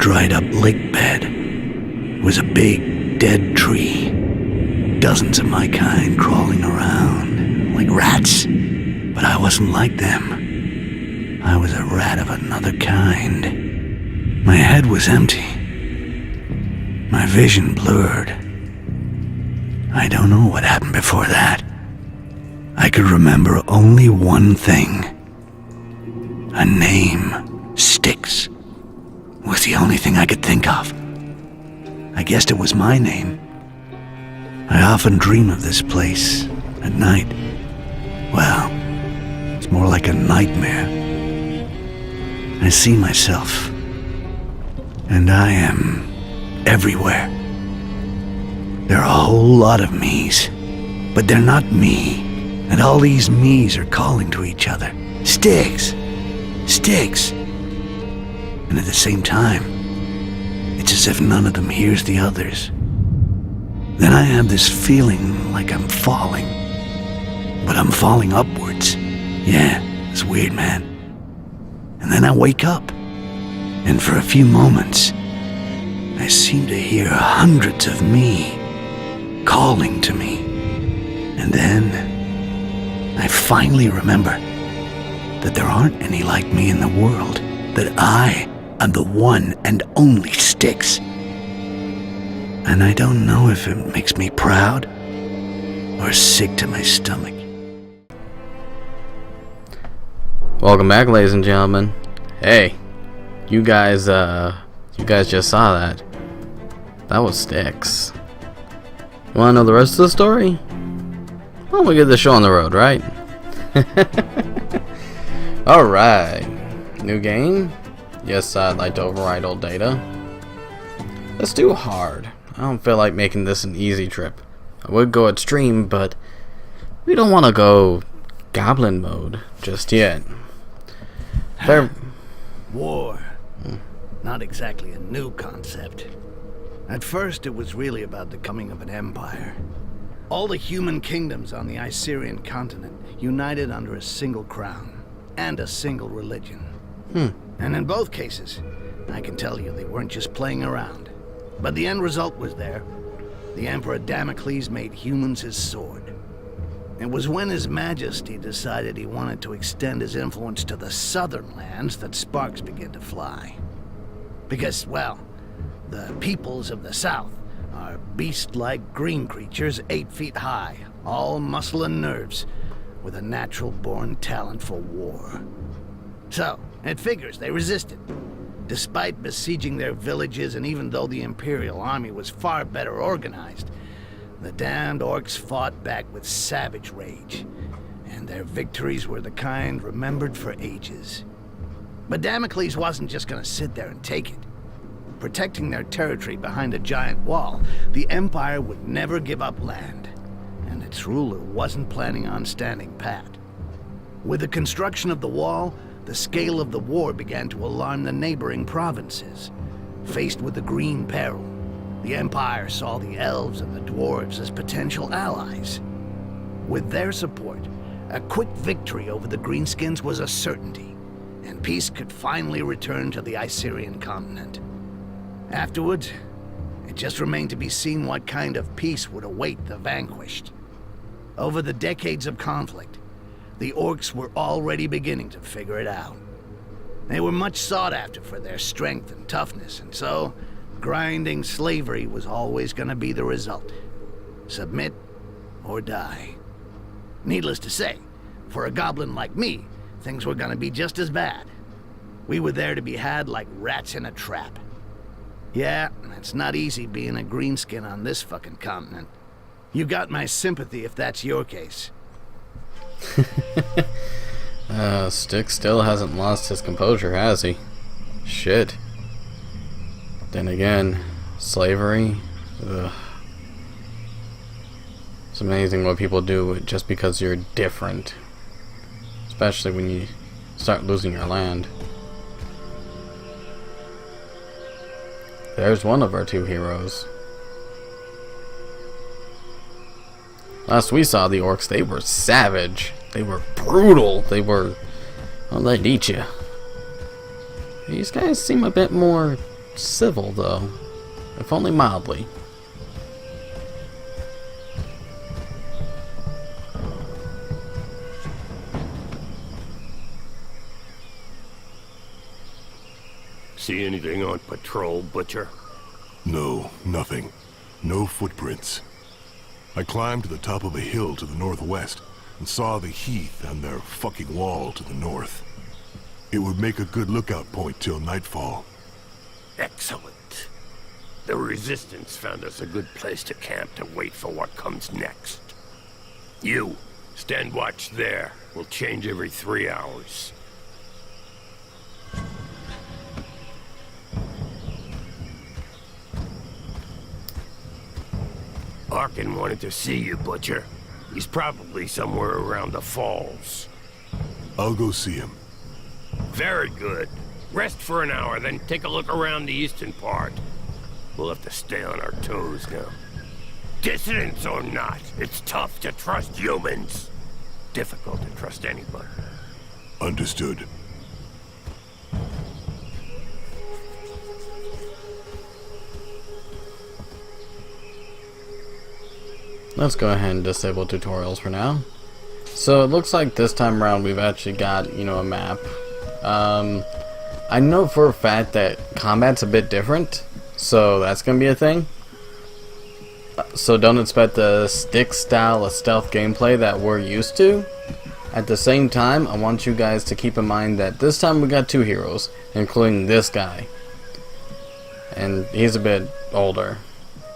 dried up lake bed. It was a big, dead tree. Dozens of my kind crawling around, like rats. But I wasn't like them. I was a rat of another kind. My head was empty. My vision blurred. I don't know what happened before that. I could remember only one thing. A name, Styx, was the only thing I could think of. I guessed it was my name. I often dream of this place at night. Well, it's more like a nightmare. I see myself, and I am everywhere. There are a whole lot of me's, but they're not me, and all these me's are calling to each other. Styx! Styx! And at the same time, it's as if none of them hears the others. Then I have this feeling like I'm falling, but I'm falling upwards. Yeah, it's weird, man. And then I wake up, and for a few moments, I seem to hear hundreds of me calling to me. And then I finally remember that there aren't any like me in the world, that I am the one and only Styx. And I don't know if it makes me proud or sick to my stomach. Welcome back, ladies and gentlemen. Hey, you guys just saw that. That was Styx. You wanna know the rest of the story? Well, we get the show on the road, right? Alright. New game? Yes, I'd like to override old data. That's too hard. I don't feel like making this an easy trip. I would go extreme, but we don't want to go goblin mode just yet. War. Not exactly a new concept. At first, it was really about the coming of an empire. All the human kingdoms on the Icerian continent united under a single crown and a single religion. And in both cases, I can tell you they weren't just playing around. But the end result was there. The Emperor Damocles made humans his sword. It was when His Majesty decided he wanted to extend his influence to the southern lands that sparks began to fly. Because, well, the peoples of the south are beast-like green creatures 8 feet high, all muscle and nerves, with a natural-born talent for war. So, it figures they resisted. Despite besieging their villages, and even though the Imperial army was far better organized, the damned Orcs fought back with savage rage, and their victories were the kind remembered for ages. But Damocles wasn't just gonna sit there and take it. Protecting their territory behind a giant wall, the Empire would never give up land, and its ruler wasn't planning on standing pat. With the construction of the wall, the scale of the war began to alarm the neighboring provinces. Faced with the Green Peril, the Empire saw the elves and the dwarves as potential allies. With their support, a quick victory over the Greenskins was a certainty, and peace could finally return to the Icerian continent. Afterwards, it just remained to be seen what kind of peace would await the vanquished. Over the decades of conflict, the Orcs were already beginning to figure it out. They were much sought after for their strength and toughness, and so, grinding slavery was always going to be the result. Submit or die. Needless to say, for a goblin like me, things were going to be just as bad. We were there to be had like rats in a trap. Yeah, it's not easy being a greenskin on this fucking continent. You got my sympathy if that's your case. Styx still hasn't lost his composure, has he? Shit. Then again, slavery? Ugh. It's amazing what people do just because you're different. Especially when you start losing your land. There's one of our two heroes. Last we saw the Orcs, they were savage. They were brutal. They were... well, they'd eat you. These guys seem a bit more civil, though. If only mildly. See anything on patrol, Butcher? No, nothing. No footprints. I climbed to the top of a hill to the northwest and saw the heath and their fucking wall to the north. It would make a good lookout point till nightfall. Excellent. The Resistance found us a good place to camp to wait for what comes next. You, stand watch there. We'll change every 3 hours. Arkin wanted to see you, Butcher. He's probably somewhere around the falls. I'll go see him. Very good. Rest for an hour, then take a look around the eastern part. We'll have to stay on our toes now. Dissidents or not, it's tough to trust humans. Difficult to trust anybody. Understood. Let's go ahead and disable tutorials for now. So it looks like this time around we've actually got, you know, a map. I know for a fact that combat's a bit different, so that's gonna be a thing. So don't expect the stick style of stealth gameplay that we're used to. At the same time, I want you guys to keep in mind that this time we got 2 heroes, including this guy. And he's a bit older.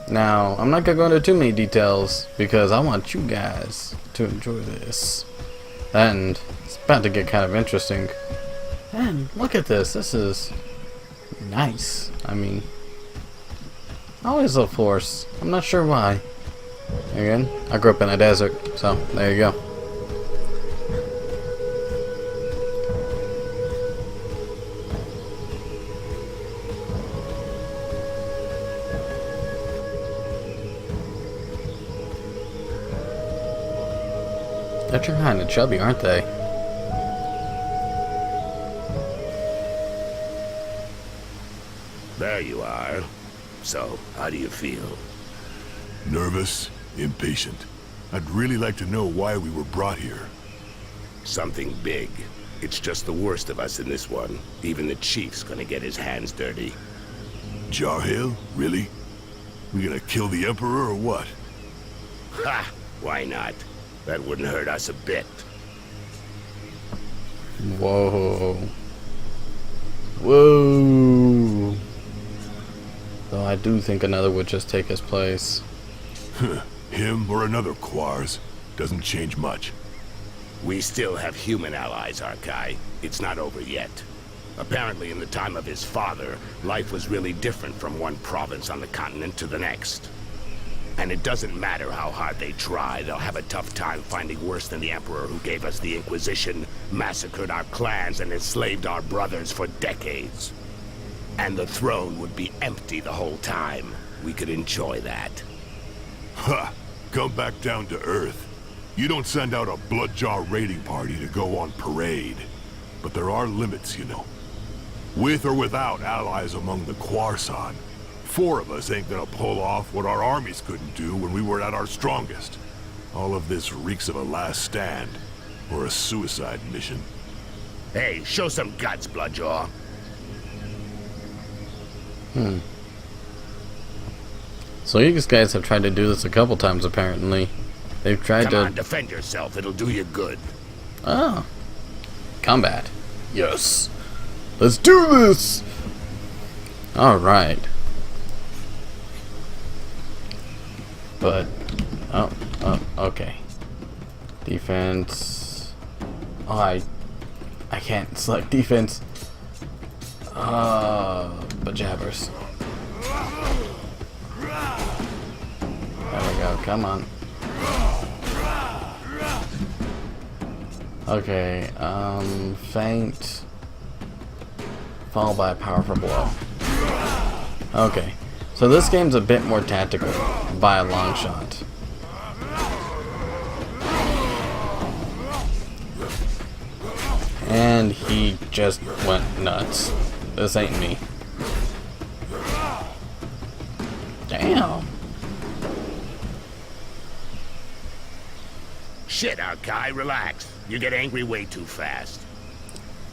Now, I'm not going to go into too many details because I want you guys to enjoy this. And it's about to get kind of interesting. And look at this. This is nice. I mean, I always love forests. I'm not sure why. Again, I grew up in a desert, so there you go. They're kind of chubby, aren't they? There you are. So, how do you feel? Nervous, impatient. I'd really like to know why we were brought here. Something big. It's just the worst of us in this one. Even the chief's gonna get his hands dirty. Jarhill? Really? We gonna kill the Emperor or what? Ha! Why not? That wouldn't hurt us a bit. Whoa. Whoa. Though I do think another would just take his place. Him or another Quars. Doesn't change much. We still have human allies, Arkai. It's not over yet. Apparently, in the time of his father, life was really different from one province on the continent to the next. And it doesn't matter how hard they try, they'll have a tough time finding worse than the Emperor who gave us the Inquisition, massacred our clans, and enslaved our brothers for decades. And the throne would be empty the whole time. We could enjoy that. Ha! Come back down to Earth. You don't send out a Bloodjaw raiding party to go on parade. But there are limits, you know. With or without allies among the Quarsan, 4 of us ain't gonna pull off what our armies couldn't do when we were at our strongest. All of this reeks of a last stand, or a suicide mission. Hey, show some guts, Bloodjaw. So you guys have tried to do this a couple times, apparently. They've tried Come on, defend yourself. It'll do you good. Oh. Combat. Yes. Let's do this! Alright. But, oh, okay. Defense. Oh, I can't select defense. But jabbers. There we go, come on. Okay, feint. Fall by a powerful blow. Okay, so this game's a bit more tactical by a long shot. And he just went nuts. This ain't me. Damn. Shit, Arkai, relax. You get angry way too fast.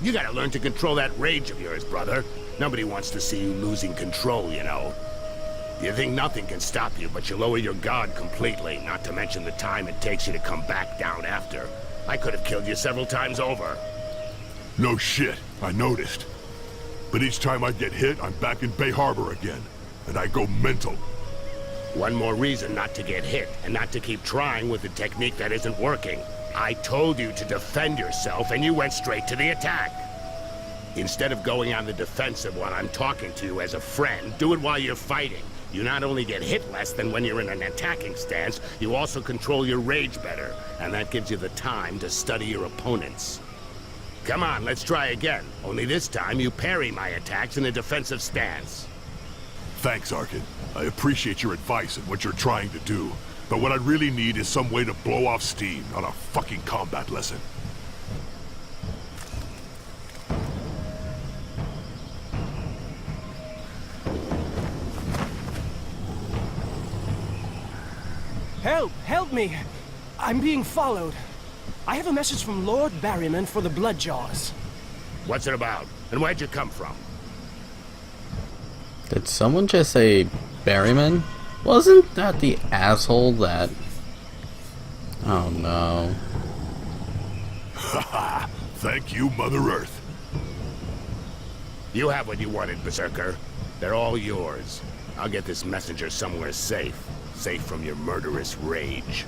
You gotta learn to control that rage of yours, brother. Nobody wants to see you losing control, you know. You think nothing can stop you, but you lower your guard completely, not to mention the time it takes you to come back down after. I could have killed you several times over. No shit, I noticed. But each time I get hit, I'm back in Bay Harbor again. And I go mental. One more reason not to get hit, and not to keep trying with a technique that isn't working. I told you to defend yourself, and you went straight to the attack. Instead of going on the defensive while I'm talking to you as a friend, do it while you're fighting. You not only get hit less than when you're in an attacking stance, you also control your rage better, and that gives you the time to study your opponents. Come on, let's try again. Only this time you parry my attacks in a defensive stance. Thanks, Arkin. I appreciate your advice and what you're trying to do. But what I really need is some way to blow off steam, not a fucking combat lesson. Help! Help me! I'm being followed. I have a message from Lord Barryman for the Bloodjaws. What's it about? And where'd you come from? Did someone just say Berryman? Wasn't that the asshole that... Oh no. Haha! Thank you, Mother Earth. You have what you wanted, Berserker. They're all yours. I'll get this messenger somewhere safe. Safe from your murderous rage.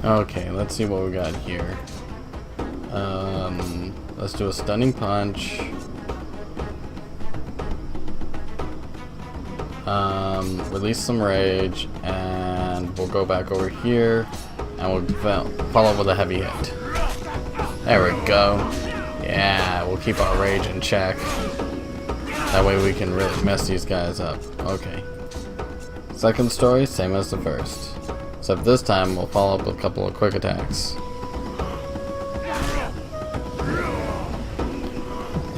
Okay, let's see what we got here. Let's do a stunning punch. Release some rage, and we'll go back over here, and we'll follow up with a heavy hit. There we go. Yeah, we'll keep our rage in check. That way we can really mess these guys up. Okay. Second story, same as the first. Except this time we'll follow up with a couple of quick attacks.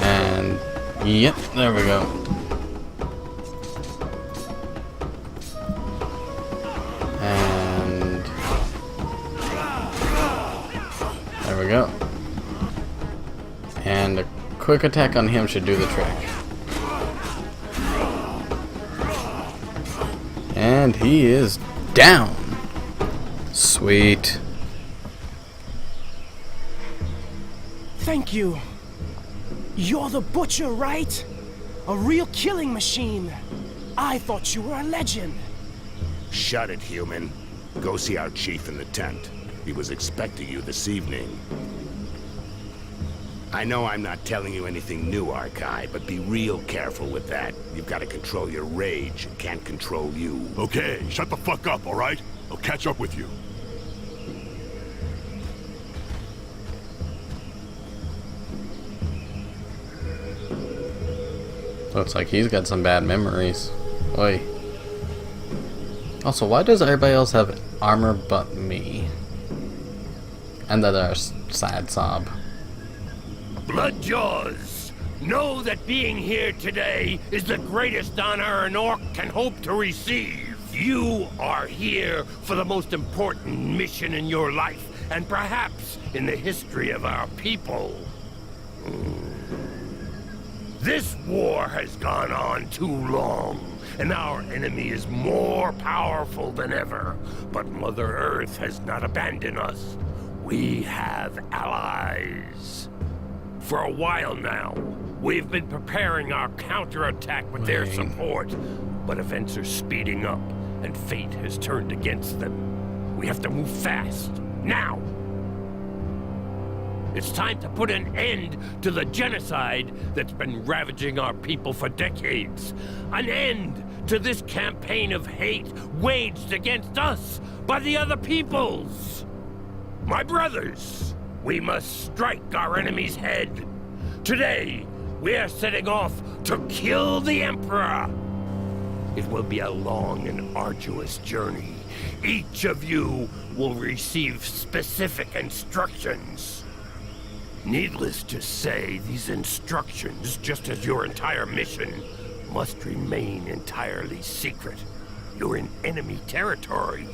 And yep, there we go. And there we go. And a quick attack on him should do the trick. And he is down. Sweet. Thank you. You're the butcher, right? A real killing machine. I thought you were a legend. Shut it, human. Go see our chief in the tent. He was expecting you this evening. I know I'm not telling you anything new, Arkai, but be real careful with that. You've got to control your rage. It can't control you. Okay, shut the fuck up, alright? I'll catch up with you. Looks like he's got some bad memories. Oi. Also, why does everybody else have armor but me? And the other sad sob. Bloodjaws, know that being here today is the greatest honor an orc can hope to receive. You are here for the most important mission in your life, and perhaps in the history of our people. This war has gone on too long, and our enemy is more powerful than ever. But Mother Earth has not abandoned us. We have allies. For a while now, we've been preparing our counterattack with their support, but events are speeding up, and fate has turned against them. We have to move fast, now! It's time to put an end to the genocide that's been ravaging our people for decades. An end to this campaign of hate waged against us by the other peoples. My brothers, we must strike our enemy's head. Today, we are setting off to kill the Emperor. It will be a long and arduous journey. Each of you will receive specific instructions. Needless to say, these instructions, just as your entire mission, must remain entirely secret. You're in enemy territory.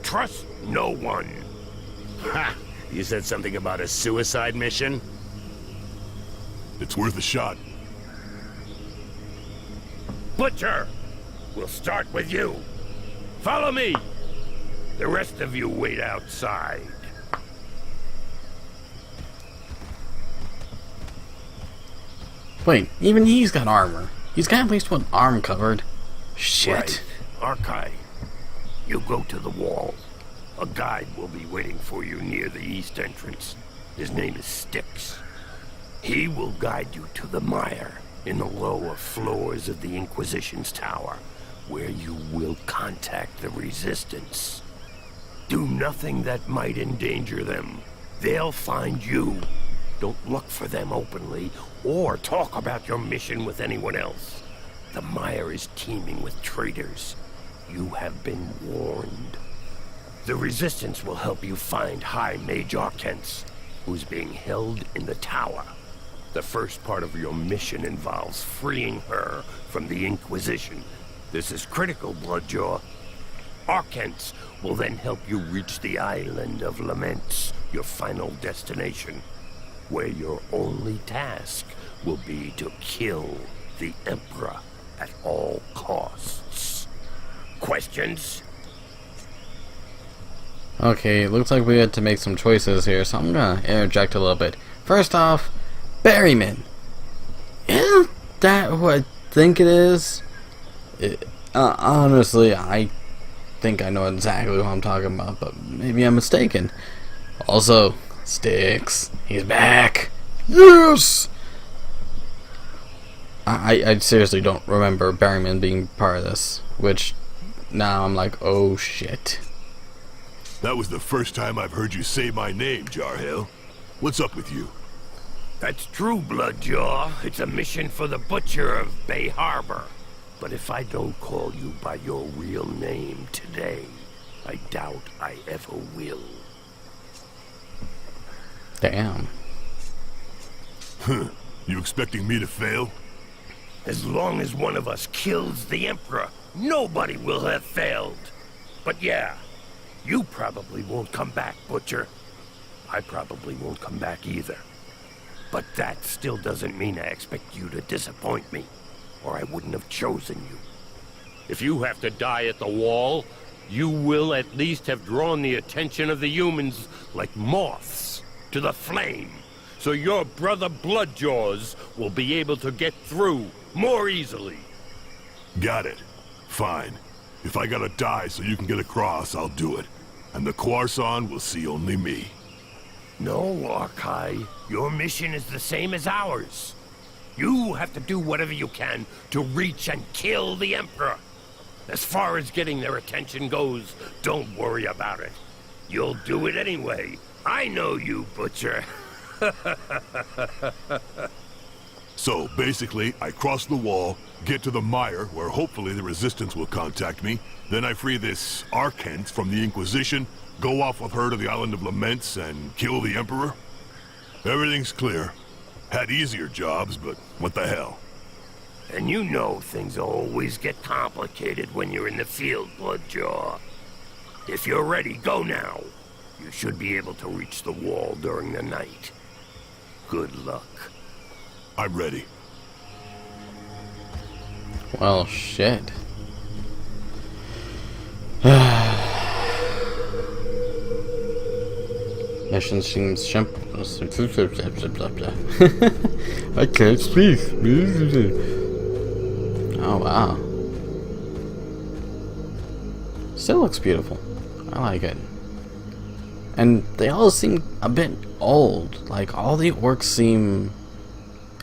Trust no one. Ha! You said something about a suicide mission? It's worth a shot. Butcher, we'll start with you. Follow me. The rest of you wait outside. Wait, even he's got armor. He's got at least one arm covered. Shit. Right. Archive, you go to the wall. A guide will be waiting for you near the east entrance. His name is Styx. He will guide you to the mire in the lower floors of the Inquisition's tower, where you will contact the Resistance. Do nothing that might endanger them. They'll find you. Don't look for them openly, or talk about your mission with anyone else. The mire is teeming with traitors. You have been warned. The Resistance will help you find High Mage Orcs, who's being held in the tower. The first part of your mission involves freeing her from the Inquisition. This is critical, Bloodjaw. Orcs will then help you reach the Island of Laments, your final destination, where your only task will be to kill the Emperor at all costs. Questions? Okay, looks like we had to make some choices here, so I'm gonna interject a little bit. First off, Berryman. Isn't that who I think it is? Honestly, I think I know exactly who I'm talking about, but maybe I'm mistaken. Also, Styx. He's back. Yes! I seriously don't remember Berryman being part of this, which now I'm like, oh shit. That was the first time I've heard you say my name, Jarhill. What's up with you? That's true, Bloodjaw. It's a mission for the Butcher of Bay Harbor. But if I don't call you by your real name today, I doubt I ever will. Damn. Huh. You expecting me to fail? As long as one of us kills the Emperor, nobody will have failed. But yeah, you probably won't come back, Butcher. I probably won't come back either. But that still doesn't mean I expect you to disappoint me, or I wouldn't have chosen you. If you have to die at the wall, you will at least have drawn the attention of the humans like moths to the flame, so your brother Bloodjaws will be able to get through more easily. Got it. Fine. If I gotta die so you can get across, I'll do it. And the Quarson will see only me. No, Arkai. Your mission is the same as ours. You have to do whatever you can to reach and kill the Emperor. As far as getting their attention goes, don't worry about it. You'll do it anyway. I know you, Butcher. So, basically, I cross the wall, get to the mire, where hopefully the Resistance will contact me, then I free this Orcs from the Inquisition, go off with her to the Island of Laments, and kill the Emperor? Everything's clear. Had easier jobs, but what the hell? And you know things always get complicated when you're in the field, Bloodjaw. If you're ready, go now. You should be able to reach the wall during the night. Good luck. I'm ready. Well, shit. Mission seems simple. I can't speak. Oh, wow. Still looks beautiful. I like it. And they all seem a bit old. Like, all the orcs seem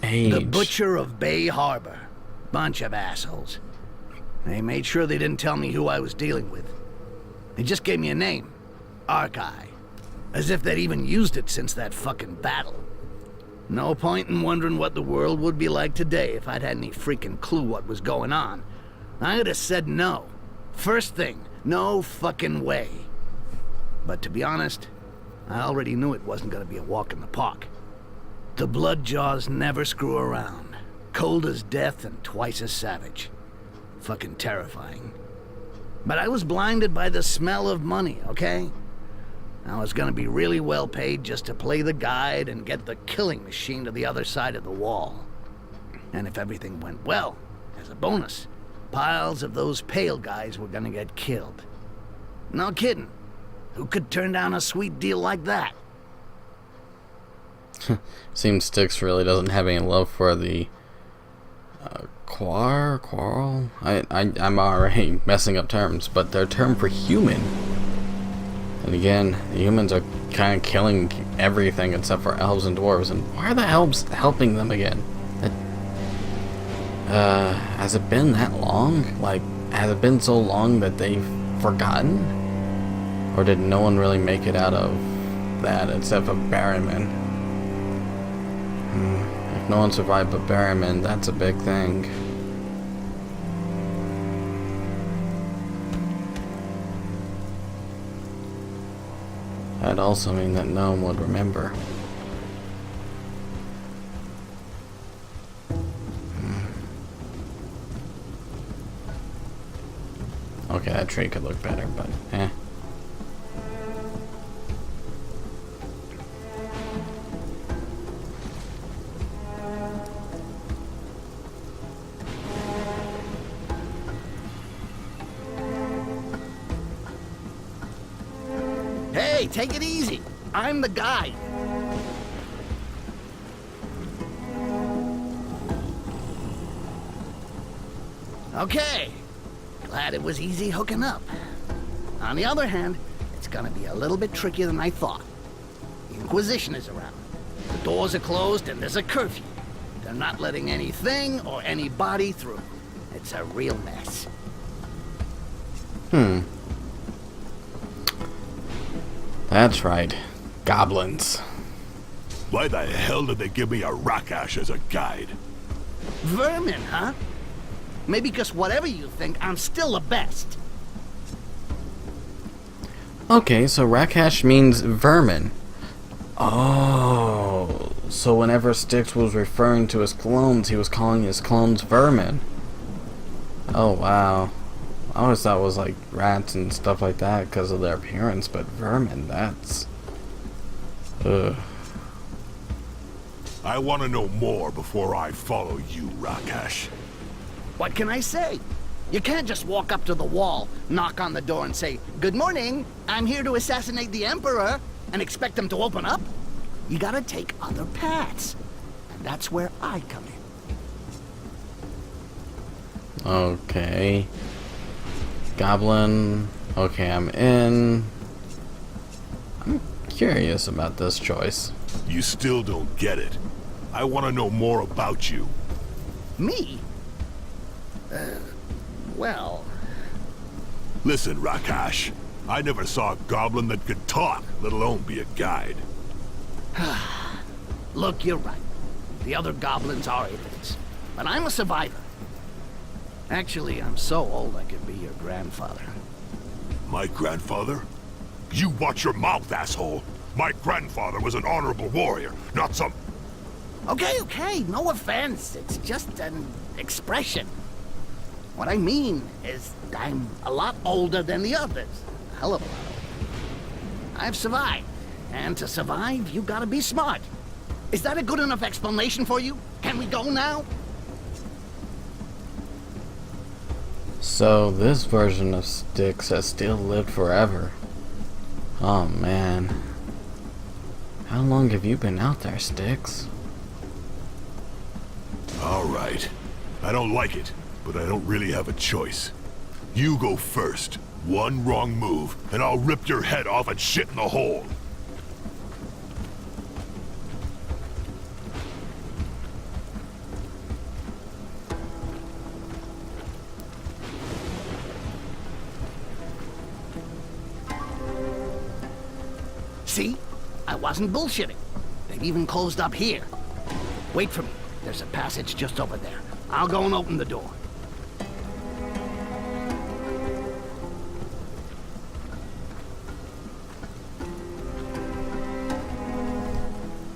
aged. The Butcher of Bay Harbor. Bunch of assholes. They made sure they didn't tell me who I was dealing with. They just gave me a name. Arkai. As if they'd even used it since that fucking battle. No point in wondering what the world would be like today if I'd had any freaking clue what was going on. I'd have said no. First thing, no fucking way. But to be honest, I already knew it wasn't gonna be a walk in the park. The Bloodjaws never screw around. Cold as death and twice as savage. Fucking terrifying. But I was blinded by the smell of money, okay? I was gonna be really well paid just to play the guide and get the killing machine to the other side of the wall. And if everything went well, as a bonus, piles of those pale guys were gonna get killed. No kidding. Who could turn down a sweet deal like that? Seems Styx really doesn't have any love for the quarrel? I'm already messing up terms, but their term for human. And again, the humans are kind of killing everything except for elves and dwarves. And why are the elves helping them again? Has it been that long? Like, has it been so long that they've forgotten? Or did no one really make it out of that except for Barrowman? If no one survived but Barrowman, that's a big thing. That'd also mean that no one would remember. Okay, that tree could look better, but eh. Hey, take it easy. I'm the guide. Okay. Glad it was easy hooking up. On the other hand, it's gonna be a little bit trickier than I thought. The Inquisition is around. The doors are closed and there's a curfew. They're not letting anything or anybody through. It's a real mess. That's right. Goblins. Why the hell did they give me a Rakash as a guide? Vermin, huh? Maybe because whatever you think, I'm still the best. Okay, so Rakash means vermin. Oh, so whenever Styx was referring to his clones, he was calling his clones vermin. Oh, wow. I always thought it was like rats and stuff like that because of their appearance, but vermin, that's... Ugh. I want to know more before I follow you, Rakash. What can I say? You can't just walk up to the wall, knock on the door and say, "Good morning, I'm here to assassinate the Emperor," and expect them to open up. You gotta take other paths. And that's where I come in. Okay. Goblin. Okay, I'm in. I'm curious about this choice. You still don't get it. I want to know more about you. Me? Well... Listen, Rakash. I never saw a goblin that could talk, let alone be a guide. Look, you're right. The other goblins are idiots. But I'm a survivor. Actually, I'm so old I could be your grandfather. My grandfather? You watch your mouth, asshole! My grandfather was an honorable warrior, not some... Okay, no offense. It's just an expression. What I mean is I'm a lot older than the others. A hell of a lot older. I've survived. And to survive, you gotta be smart. Is that a good enough explanation for you? Can we go now? So, this version of Styx has still lived forever. Oh, man. How long have you been out there, Styx? Alright. I don't like it, but I don't really have a choice. You go first. One wrong move, and I'll rip your head off and shit in the hole. See? I wasn't bullshitting. They've even closed up here. Wait for me. There's a passage just over there. I'll go and open the door.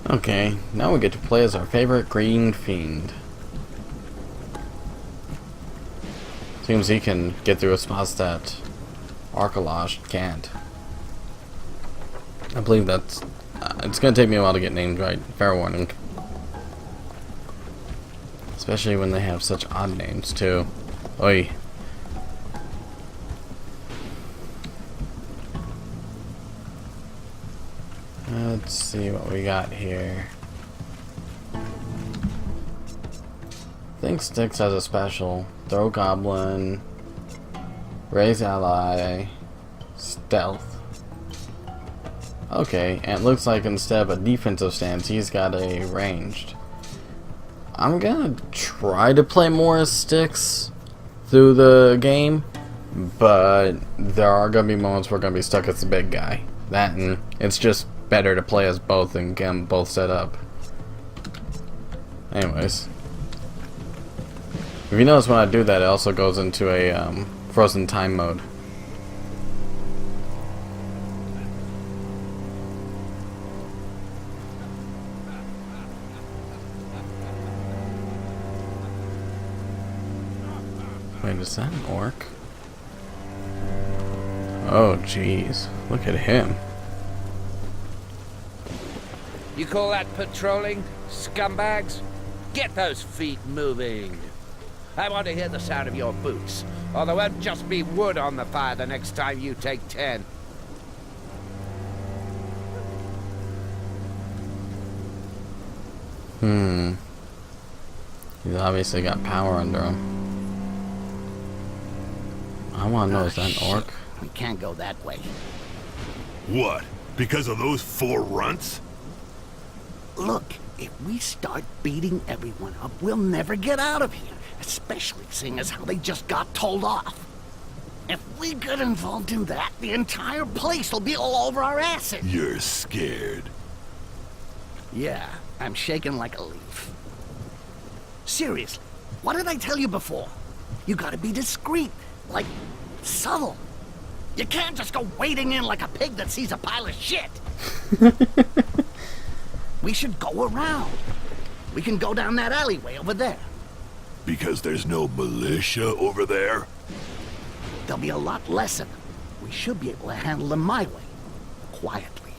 Okay, now we get to play as our favorite green fiend. Seems he can get through a spots that Arcalosh can't. I believe that's... it's gonna take me a while to get names right, fair warning. Especially when they have such odd names too. Oi. Let's see what we got here. I think Styx has a special. Throw Goblin, Raise Ally, Stealth. Okay, and it looks like instead of a defensive stance, he's got a ranged. I'm gonna try to play more as Styx through the game, but there are gonna be moments where we're gonna be stuck as the big guy. That and it's just better to play as both and get them both set up. Anyways. If you notice when I do that, it also goes into a frozen time mode. Wait, is that an orc? Oh, jeez. Look at him. You call that patrolling, scumbags? Get those feet moving. I want to hear the sound of your boots, or there won't just be wood on the fire the next time you take 10. He's obviously got power under him. I want to know, is that an orc? We can't go that way. What? Because of those 4 runts? Look, if we start beating everyone up, we'll never get out of here. Especially seeing as how they just got told off. If we get involved in that, the entire place will be all over our asses. You're scared. Yeah, I'm shaking like a leaf. Seriously, what did I tell you before? You gotta be discreet, like subtle. You can't just go wading in like a pig that sees a pile of shit. We should go around. We can go down that alleyway over there. Because there's no militia over there? There'll be a lot less of them. We should be able to handle them my way. Quietly.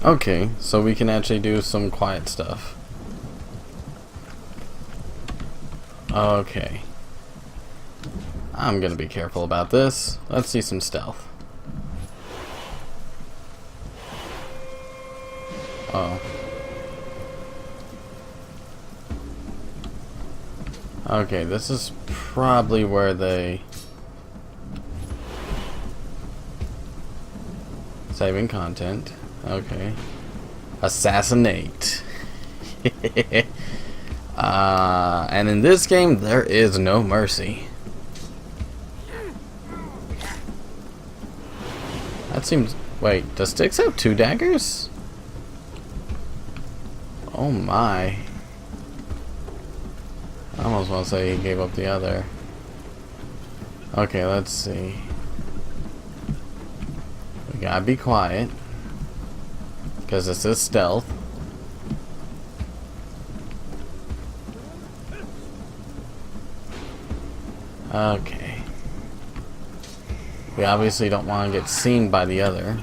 Okay, so we can actually do some quiet stuff. Okay. I'm gonna be careful about this. Let's see some stealth. Oh. Okay, this is probably where they... Saving content. Okay. Assassinate. And in this game, there is no mercy. That seems... Wait, does Styx have 2 daggers? Oh my. I almost want to say he gave up the other. Okay, let's see. We gotta be quiet. Because this is stealth. Okay. We obviously don't want to get seen by the other.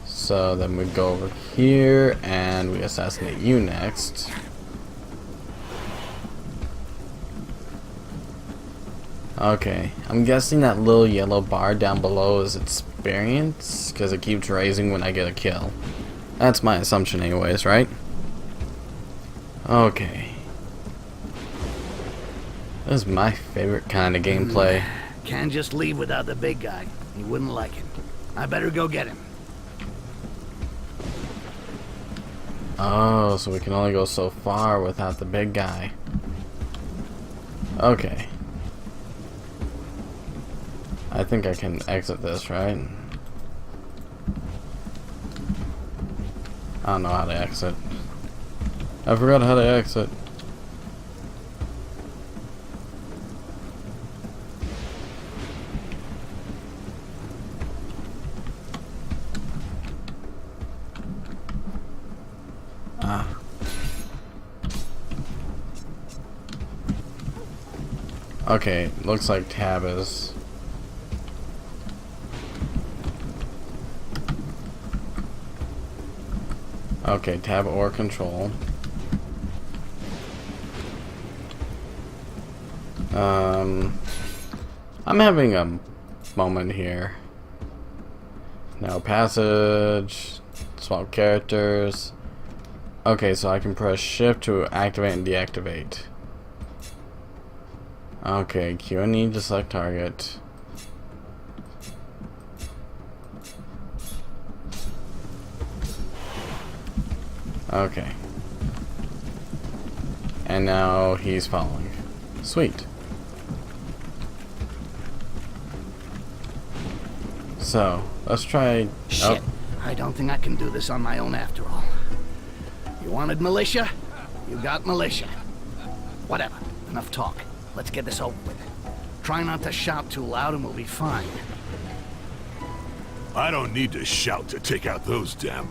So then we go over here and we assassinate you next. Okay, I'm guessing that little yellow bar down below is experience, because it keeps raising when I get a kill. That's my assumption anyways, right? Okay. This is my favorite kind of gameplay. Can't just leave without the big guy. He wouldn't like it. I better go get him. Oh, so we can only go so far without the big guy. Okay. I think I can exit this, right? I don't know how to exit. I forgot how to exit. Okay, looks like tab is... Okay, tab or control. I'm having a moment here. Now passage, swap characters. Okay, so I can press shift to activate and deactivate. Okay, Q and E to select target. Okay. And now he's following. Sweet. So, let's try... Shit. I don't think I can do this on my own after all. You wanted militia? You got militia. Whatever. Enough talk. Let's get this over with. Try not to shout too loud and we'll be fine. I don't need to shout to take out those damn